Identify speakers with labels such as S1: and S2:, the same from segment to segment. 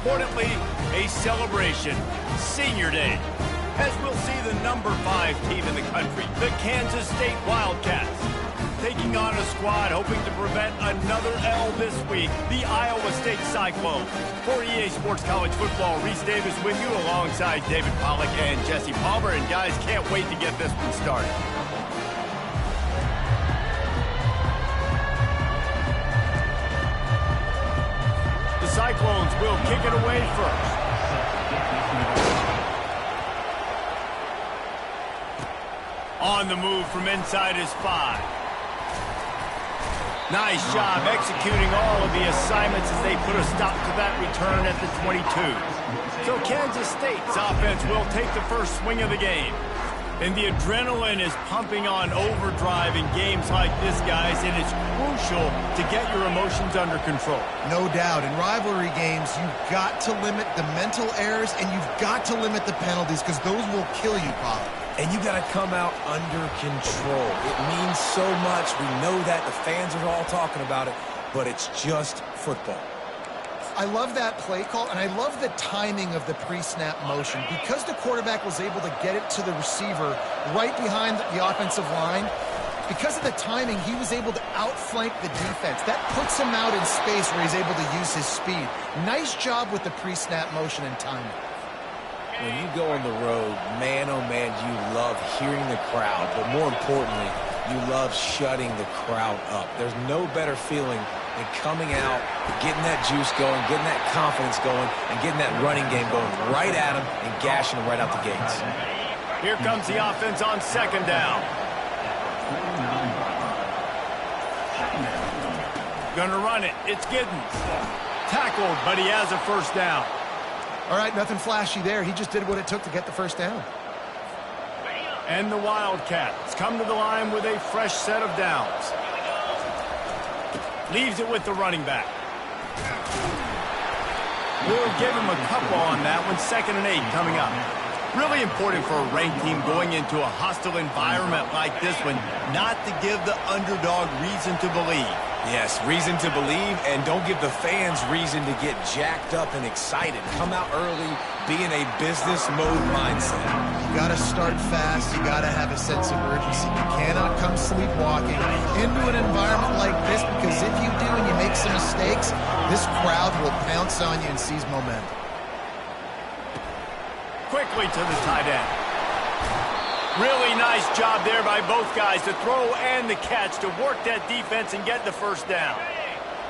S1: importantly, a celebration, Senior Day, as we'll see the number 5 team in the country, the Kansas State Wildcats, taking on a squad hoping to prevent another L this week, the Iowa State Cyclones. For EA Sports College Football, Reese Davis with you alongside David Pollack and Jesse Palmer. And guys, can't wait to get this one started. The Cyclones will kick it away first. On the move from inside his 5. Nice job executing all of the assignments as they put a stop to that return at the 22. So Kansas State's offense will take the first swing of the game. And the adrenaline is pumping on overdrive in games like this, guys, and it's crucial to get your emotions under control.
S2: No doubt. In rivalry games, you've got to limit the mental errors and you've got to limit the penalties because those will kill you, Pollard.
S3: And you got to come out under control. It means so much. We know that. The fans are all talking about it, but it's just football.
S2: I love that play call, and I love the timing of the pre-snap motion. Because the quarterback was able to get it to the receiver right behind the offensive line, because of the timing, he was able to outflank the defense. That puts him out in space where he's able to use his speed. Nice job with the pre-snap motion and timing.
S3: When you go on the road, man, oh man, you love hearing the crowd, but more importantly, you love shutting the crowd up. There's no better feeling than coming out, getting that juice going, getting that confidence going, and getting that running game going right at them and gashing them right out the gates.
S1: Here comes the offense on second down. Gonna run it. It's Giddens. Tackled, but he has a first down.
S2: All right, nothing flashy there. He just did what it took to get the first down.
S1: And the Wildcats come to the line with a fresh set of downs. Leaves it with the running back. We'll give him a couple on that one. 2nd and 8 coming up. Really important for a ranked team going into a hostile environment like this one, not to give the underdog reason to believe.
S3: Yes, reason to believe, and don't give the fans reason to get jacked up and excited. Come out early, be in a business mode mindset.
S2: You got to start fast. You got to have a sense of urgency. You cannot come sleepwalking into an environment like this, because if you do and you make some mistakes, this crowd will pounce on you and seize momentum.
S1: Quickly to the tight end. Really nice job there by both guys, the throw and the catch, to work that defense and get the first down.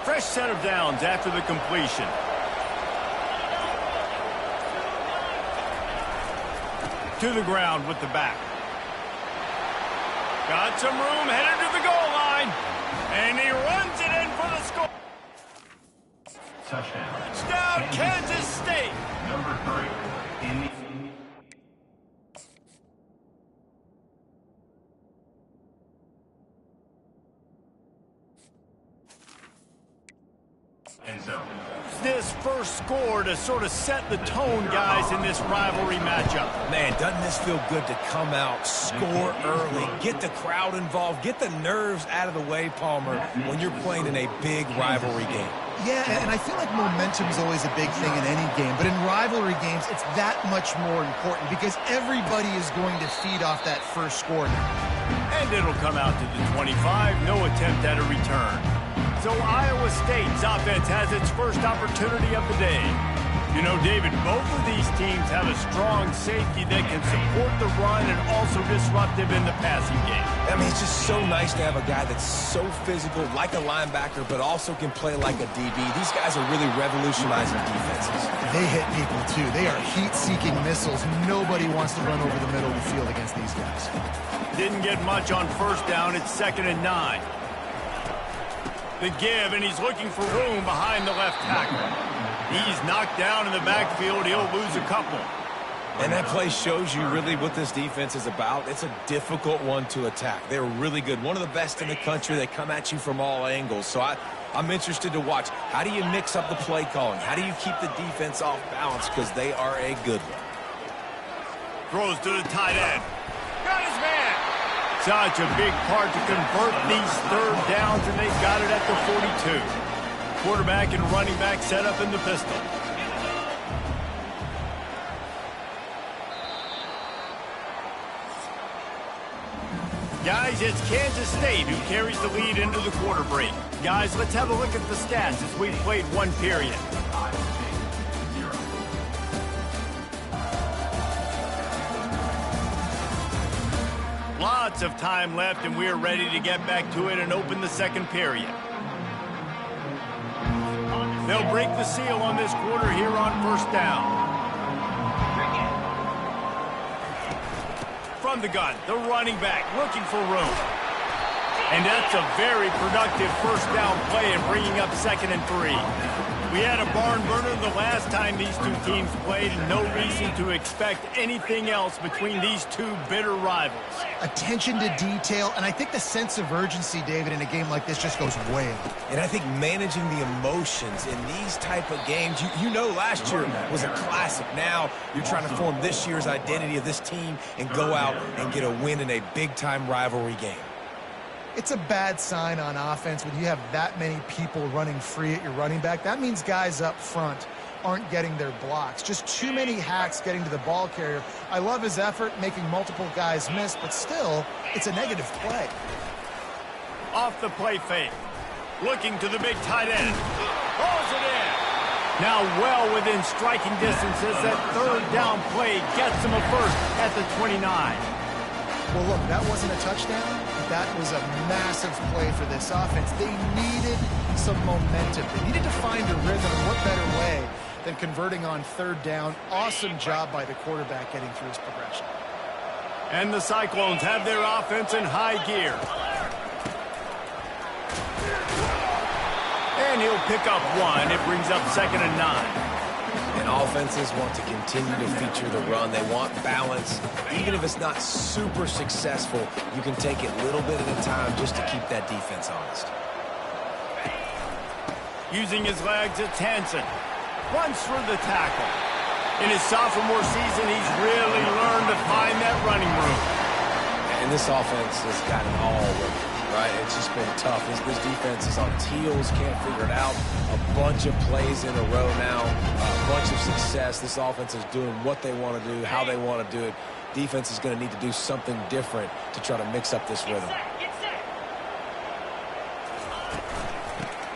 S1: Fresh set of downs after the completion. To the ground with the back. Got some room, headed to the goal line. And he runs it in for the score. Touchdown, Kansas State.
S4: Number 3 in the...
S1: This first score to sort of set the tone, guys, in this rivalry matchup.
S3: Man, doesn't this feel good to come out, score early, get the crowd involved, get the nerves out of the way, Palmer, when you're playing in a big rivalry game.
S2: Yeah, and I feel like momentum is always a big thing in any game, but in rivalry games, it's that much more important because everybody is going to feed off that first score now.
S1: And it'll come out to the 25, no attempt at a return. So Iowa State's offense has its first opportunity of the day. You know, David, both of these teams have a strong safety that can support the run and also disruptive in the passing game.
S3: I mean, it's just so nice to have a guy that's so physical, like a linebacker, but also can play like a DB. These guys are really revolutionizing defenses.
S2: They hit people, too. They are heat-seeking missiles. Nobody wants to run over the middle of the field against these guys.
S1: Didn't get much on first down. It's 2nd and 9. The give, and he's looking for room behind the left tackle. He's knocked down in the backfield. He'll lose a couple.
S3: And that play shows you really what this defense is about. It's a difficult one to attack. They're really good. One of the best in the country. They come at you from all angles. So I'm interested to watch. How do you mix up the play calling? How do you keep the defense off balance? Because they are a good one.
S1: Throws to the tight end. Got his man. Such a big part to convert these third downs, and they've got it at the 42. Quarterback and running back set up in the pistol. Guys, it's Kansas State who carries the lead into the quarter break. Guys, let's have a look at the stats as we've played one period. Lots of time left, and we're ready to get back to it and open the second period. They'll break the seal on this quarter here on first down. From the gun, the running back looking for room. And that's a very productive first down play and bringing up 2nd and 3. We had a barn burner the last time these two teams played, and no reason to expect anything else between these two bitter rivals.
S2: Attention to detail, and I think the sense of urgency, David, in a game like this just goes way up.
S3: And I think managing the emotions in these type of games, you know last year was a classic. Now you're trying to form this year's identity of this team and go out and get a win in a big-time rivalry game.
S2: It's a bad sign on offense when you have that many people running free at your running back. That means guys up front aren't getting their blocks. Just too many hacks getting to the ball carrier. I love his effort, making multiple guys miss, but still, it's a negative play.
S1: Off the play fake. Looking to the big tight end. Pulls it in. Now well within striking distance as that third down play gets him a first at the 29.
S2: Well, look, that wasn't a touchdown. That was a massive play for this offense. They needed some momentum. They needed to find a rhythm, and what better way than converting on third down. Awesome job by the quarterback getting through his progression.
S1: And the Cyclones have their offense in high gear. And he'll pick up 1. It brings up 2nd and 9.
S3: And offenses want to continue to feature the run. They want balance. Even if it's not super successful, you can take it little bit at a time just to keep that defense honest.
S1: Using his legs, it's Hansen. Runs through the tackle. In his sophomore season, he's really learned to find that running room.
S3: And this offense has got it all working. Right, it's just been tough. This defense is on teals, can't figure it out. A bunch of plays in a row now, a bunch of success. This offense is doing what they want to do, how they want to do it. Defense is going to need to do something different to try to mix up this rhythm.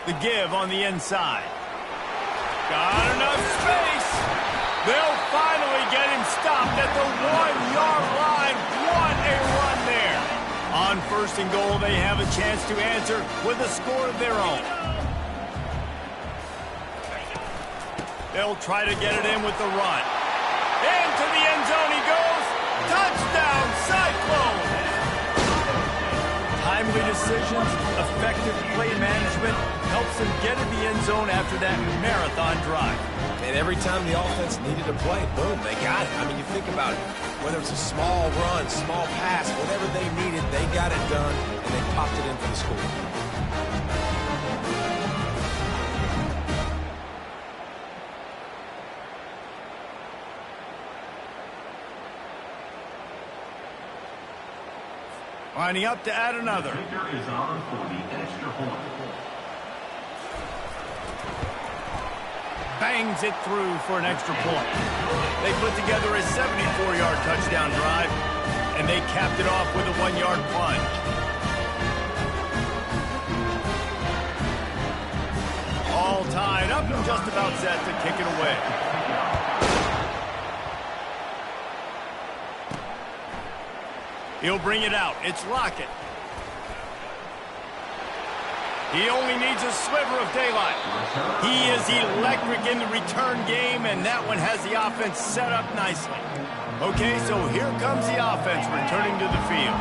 S1: The give on the inside. Got enough space. They'll finally get him stopped at the 1-yard line. What a run there. On 1st and goal, they have a chance to answer with a score of their own. They'll try to get it in with the run. Into the end zone he goes. Touchdown, Cyclone! Timely decisions, effective play management helps them get in the end zone after that marathon drive.
S3: And every time the offense needed a play, boom, they got it. I mean, you think about it. Whether it's a small run, small pass, whatever they needed, they got it done, and they popped it in for the score.
S1: Lining up to add another.
S4: Kicker is on for the extra point.
S1: Bangs it through for an extra point. They put together a 74-yard touchdown drive, and they capped it off with a 1-yard plunge. All tied up and just about set to kick it away. He'll bring it out. It's Lockett. He only needs a sliver of daylight. He is electric in the return game, and that one has the offense set up nicely. Okay, so here comes the offense returning to the field.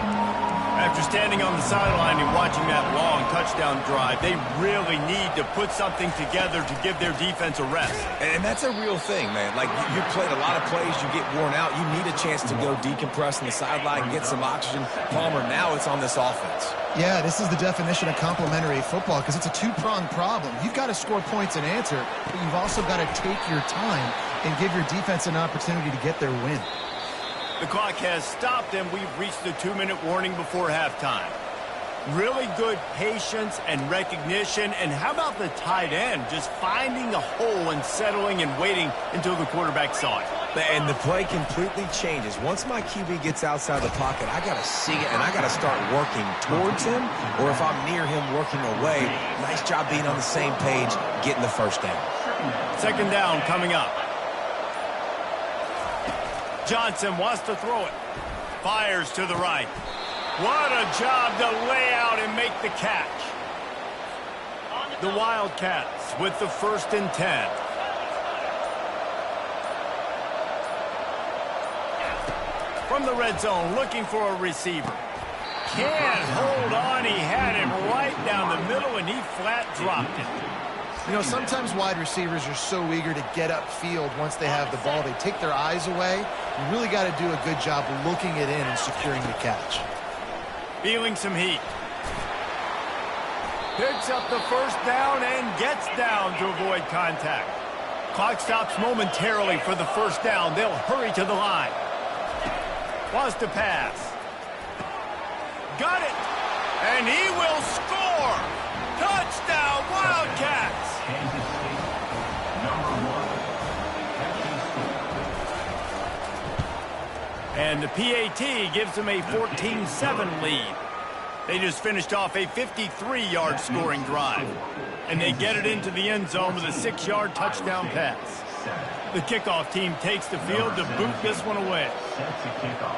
S1: After standing on the sideline and watching that long touchdown drive, they really need to put something together to give their defense a rest.
S3: And that's a real thing, man. Like, you played a lot of plays, you get worn out, you need a chance to go decompress on the sideline, get some oxygen. Palmer, now it's on this offense.
S2: Yeah, this is the definition of complementary football because it's a two-pronged problem. You've got to score points and answer, but you've also got to take your time and give your defense an opportunity to get their win.
S1: The clock has stopped, and we've reached the 2-minute warning before halftime. Really good patience and recognition, and how about the tight end just finding the hole and settling and waiting until the quarterback saw it.
S3: And the play completely changes. Once my QB gets outside the pocket, I got to see it, and I got to start working towards him, or if I'm near him, working away. Nice job being on the same page, getting the first down.
S1: Second down coming up. Johnson wants to throw it. Fires to the right. What a job to lay out and make the catch. The Wildcats with the 1st and 10. From the red zone, looking for a receiver. Can't hold on. He had it right down the middle, and he flat dropped it.
S2: You know, sometimes wide receivers are so eager to get upfield once they have the ball. They take their eyes away. You really got to do a good job looking it in and securing the catch.
S1: Feeling some heat. Picks up the first down and gets down to avoid contact. Clock stops momentarily for the first down. They'll hurry to the line. Wants to pass. Got it. And he will score. Touchdown, Wildcats.
S4: Kansas State, number 1.
S1: And the PAT gives them a 14-7 lead. They just finished off a 53-yard scoring drive. And they get it into the end zone with a 6-yard touchdown pass. The kickoff team takes the field to boot this one away.
S4: Sets a kickoff.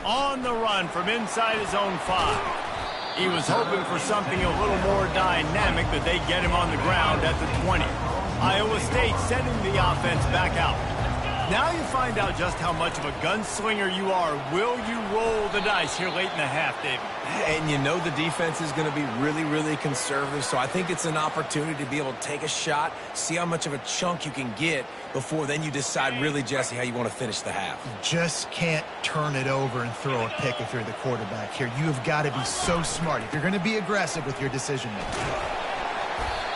S1: On the run from inside his own 5. He was hoping for something a little more dynamic, but they get him on the ground at the 20. Iowa State sending the offense back out. Now you find out just how much of a gunslinger you are. Will you roll the dice here late in the half, David?
S3: And you know the defense is going to be really, really conservative, so I think it's an opportunity to be able to take a shot, see how much of a chunk you can get before then you decide really, Jesse, how you want to finish the half.
S2: You just can't turn it over and throw a pick if you're the quarterback here. You have got to be so smart if you're going to be aggressive with your decision-making.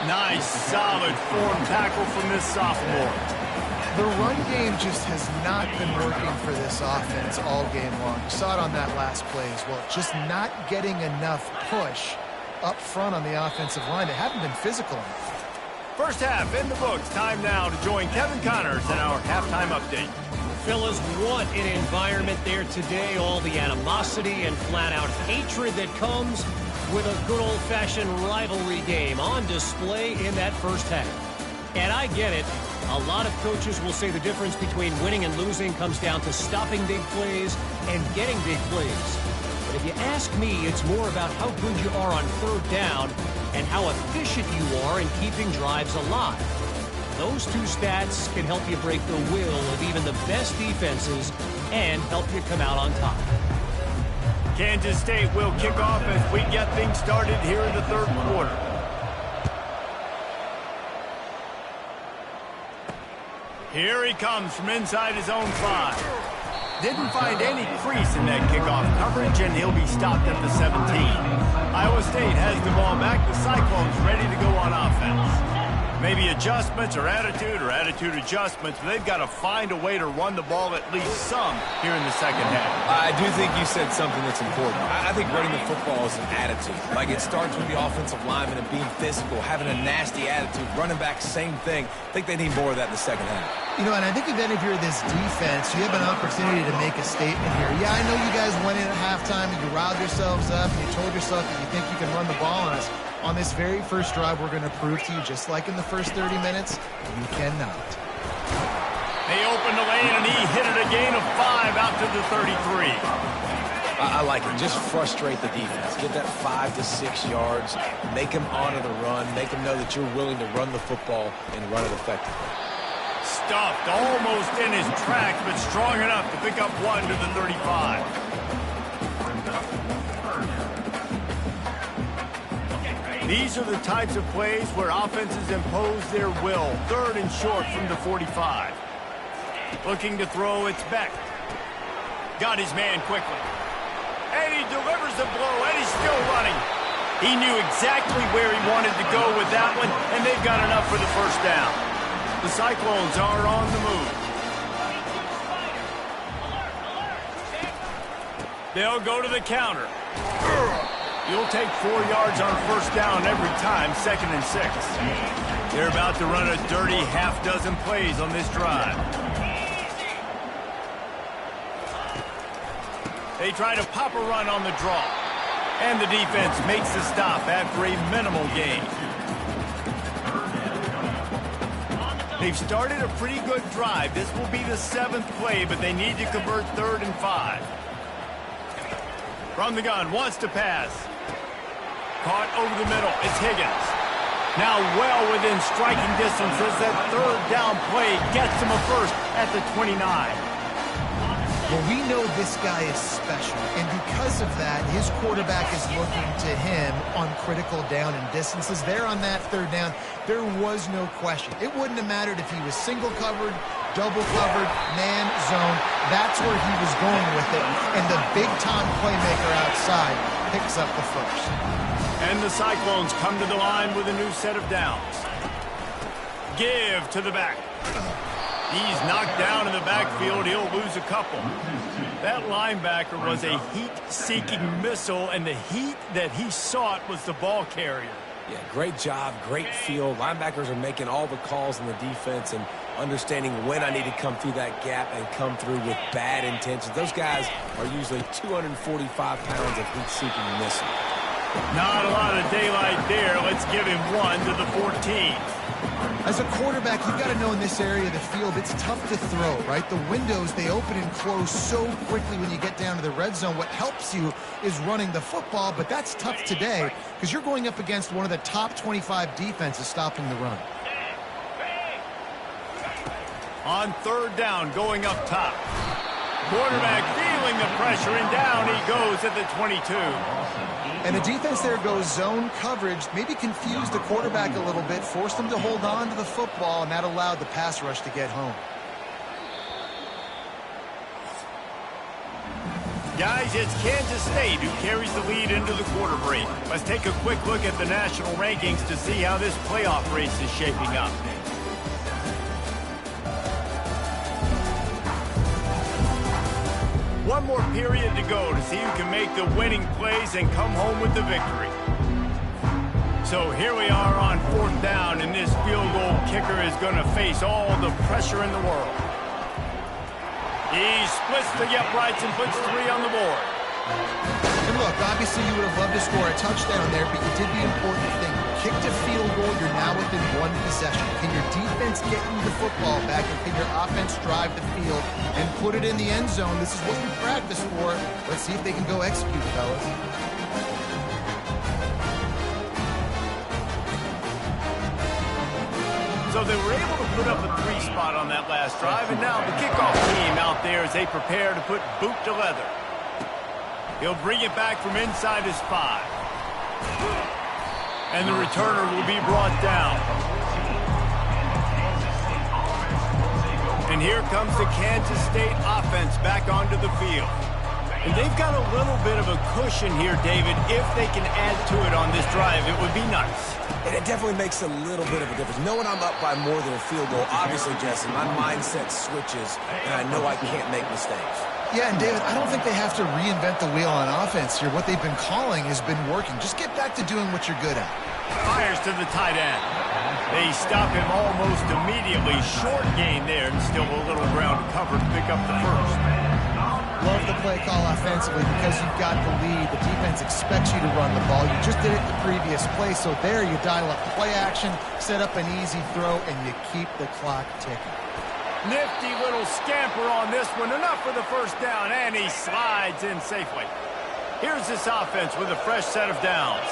S1: Nice, solid form tackle from this sophomore.
S2: The run game just has not been working for this offense all game long. You saw it on that last play as well. Just not getting enough push up front on the offensive line. They haven't been physical enough.
S1: First half in the books. Time now to join Kevin Connors in our halftime update.
S5: Fellas, what an environment there today. All the animosity and flat-out hatred that comes with a good old-fashioned rivalry game on display in that first half. And I get it. A lot of coaches will say the difference between winning and losing comes down to stopping big plays and getting big plays. But if you ask me, it's more about how good you are on third down and how efficient you are in keeping drives alive. Those two stats can help you break the will of even the best defenses and help you come out on top.
S1: Kansas State will kick off as we get things started here in the third quarter. Here he comes from inside his own 5. Didn't find any crease in that kickoff coverage, and he'll be stopped at the 17. Iowa State has the ball back. The Cyclones ready to go on offense. Maybe adjustments or attitude adjustments, but they've got to find a way to run the ball at least some here in the second half.
S3: I do think you said something that's important. I think running the football is an attitude. Like, it starts with the offensive lineman and being physical, having a nasty attitude. Running back, same thing. I think they need more of that in the second half.
S2: You know, and I think even if you're this defense, you have an opportunity to make a statement here. Yeah, I know you guys went in at halftime and you riled yourselves up and you told yourself that you think you can run the ball on us. On this very first drive, we're going to prove to you, just like in the first 30 minutes, you cannot.
S1: They opened the lane, and he hit it a gain of 5 out to the 33.
S3: I like it. Just frustrate the defense. Get that 5 to 6 yards. Make them honor the run. Make them know that you're willing to run the football and run it effectively.
S1: Stuffed almost in his tracks, but strong enough to pick up 1 to the 35. These are the types of plays where offenses impose their will. Third and short from the 45. Looking to throw, it's Beck. Got his man quickly. And he delivers the blow, and he's still running. He knew exactly where he wanted to go with that one, and they've got enough for the first down. The Cyclones are on the move. They'll go to the counter. You'll take 4 yards on first down every time, 2nd and 6. They're about to run a dirty half-dozen plays on this drive. They try to pop a run on the draw. And the defense makes the stop after a minimal gain. They've started a pretty good drive. This will be the 7th play, but they need to convert 3rd and 5. From the gun, wants to pass. Caught over the middle. It's Higgins. Now well within striking distance as that 3rd down play gets him a first at the 29.
S2: Well, we know this guy is special, and because of that, his quarterback is looking to him on critical down and distances. There on that 3rd down, there was no question. It wouldn't have mattered if he was single covered, double covered, man, zone. That's where he was going with it, and the big-time playmaker outside picks up the first.
S1: And the Cyclones come to the line with a new set of downs. Give to the back. He's knocked down in the backfield. He'll lose a couple. That linebacker was a heat-seeking missile, and the heat that he sought was the ball carrier.
S3: Yeah, great job, great feel. Linebackers are making all the calls in the defense and understanding when I need to come through that gap and come through with bad intentions. Those guys are usually 245 pounds of heat-seeking missile.
S1: Not a lot of daylight there. Let's give him 1 to the 14.
S2: As a quarterback, you've got to know in this area of the field, it's tough to throw, right? The windows, they open and close so quickly when you get down to the red zone. What helps you is running the football, but that's tough today because you're going up against one of the top 25 defenses stopping the run.
S1: On 3rd down, going up top. Quarterback feeling the pressure, and down he goes at the 22.
S2: And the defense there goes zone coverage, maybe confused the quarterback a little bit, forced him to hold on to the football, and that allowed the pass rush to get home.
S1: Guys, it's Kansas State who carries the lead into the quarter break. Let's take a quick look at the national rankings to see how this playoff race is shaping up. One more period to go to see who can make the winning plays and come home with the victory. So here we are on 4th down, and this field goal kicker is going to face all the pressure in the world. He splits the uprights and puts 3 on the board.
S2: And look, obviously you would have loved to score a touchdown there, but you did the important thing. Kicked a field goal, you're now within 1 possession. Can your defense get you the football back, and can your offense drive the field and put it in the end zone? This is what we practice for. Let's see if they can go execute, fellas.
S1: So they were able to put up a 3 spot on that last drive, and now the kickoff team out there as they prepare to put boot to leather. He'll bring it back from inside his 5. And the returner will be brought down. And here comes the Kansas State offense back onto the field. And they've got a little bit of a cushion here, David. If they can add to it on this drive, it would be nice.
S3: And it definitely makes a little bit of a difference. Knowing I'm up by more than a field goal, obviously, Jesse, my mindset switches, and I know I can't make mistakes.
S2: Yeah, and David, I don't think they have to reinvent the wheel on offense here. What they've been calling has been working. Just get back to doing what you're good at.
S1: Fires to the tight end. They stop him almost immediately. Short gain there, and still a little ground cover to pick up the first.
S2: Love the play call offensively because you've got the lead. The defense expects you to run the ball. You just did it the previous play, so there you dial up play action, set up an easy throw, and you keep the clock ticking.
S1: Nifty little scamper on this one. Enough for the first down, and he slides in safely. Here's this offense with a fresh set of downs.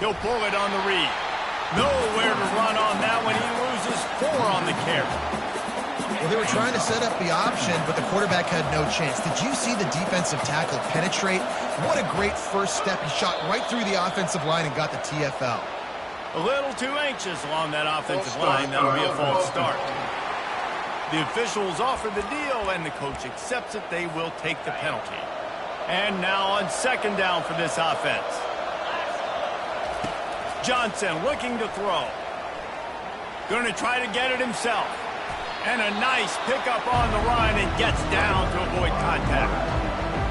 S1: He'll pull it on the read. Nowhere to run on that one. He loses 4 on the carry.
S2: Well, they were trying to set up the option, but the quarterback had no chance. Did you see the defensive tackle penetrate? What a great first step. He shot right through the offensive line and got the TFL.
S1: A little too anxious along that offensive line. That'll be a false start. The officials offer the deal, and the coach accepts it. They will take the penalty. And now on 2nd down for this offense. Johnson looking to throw. Going to try to get it himself. And a nice pickup on the run and gets down to avoid contact.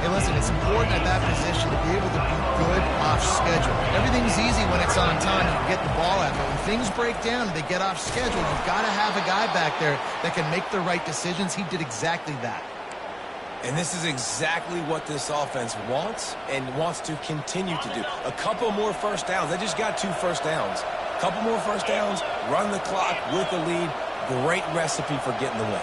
S2: Hey, listen, it's important at that position to be able to be good off schedule. Everything's easy when it's on time. You can get the ball out. But when things break down and they get off schedule, you've got to have a guy back there that can make the right decisions. He did exactly that.
S3: And this is exactly what this offense wants and wants to continue to do. A couple more first downs. They just got 2 first downs. A couple more first downs, run the clock with the lead. Great recipe for getting the win.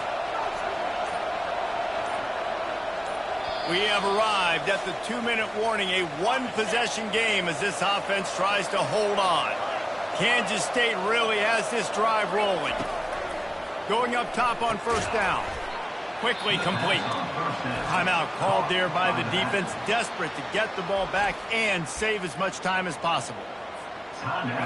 S1: We have arrived at the 2-minute warning, a one-possession game as this offense tries to hold on. Kansas State really has this drive rolling. Going up top on first down. Quickly complete. Timeout called there by the defense, desperate to get the ball back and save as much time as possible.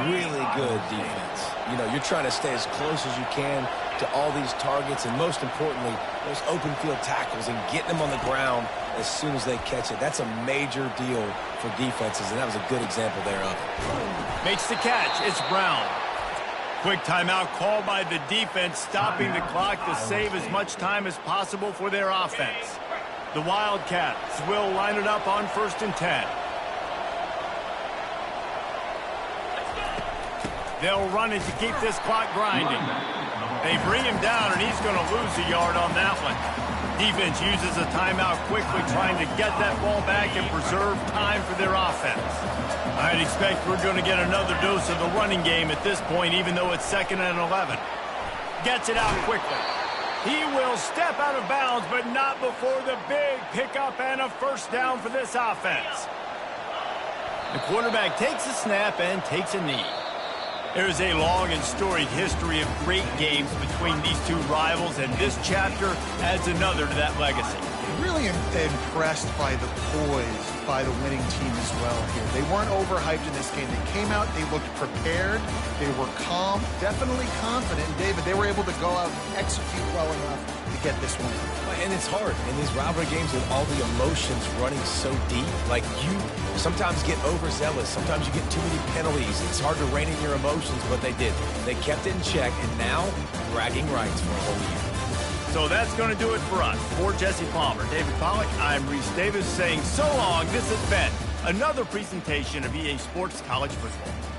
S3: Really good defense. You know, you're trying to stay as close as you can to all these targets and, most importantly, those open field tackles and getting them on the ground as soon as they catch it. That's a major deal for defenses, and that was a good example there of it.
S1: Makes the catch. It's Brown. Quick timeout called by the defense, stopping the clock to save as much time as possible for their offense. The Wildcats will line it up on 1st and 10. They'll run it to keep this clock grinding. They bring him down, and he's going to lose a yard on that one. Defense uses a timeout quickly, trying to get that ball back and preserve time for their offense. I'd expect we're going to get another dose of the running game at this point, even though it's 2nd and 11. Gets it out quickly. He will step out of bounds, but not before the big pickup and a first down for this offense. The quarterback takes a snap and takes a knee. There's a long and storied history of great games between these two rivals, and this chapter adds another to that legacy.
S2: Really impressed by the poise by the winning team as well here. They weren't overhyped in this game. They came out, they looked prepared, they were calm, definitely confident. And David, they were able to go out and execute well enough to get this win.
S3: And it's hard in these rivalry games with all the emotions running so deep. Like, you sometimes get overzealous. Sometimes you get too many penalties. It's hard to rein in your emotions, but they did. They kept it in check, and now bragging rights for a whole year.
S1: So that's going to do it for us. For Jesse Palmer, David Pollack, I'm Reese Davis saying so long. This has been another presentation of EA Sports College Football.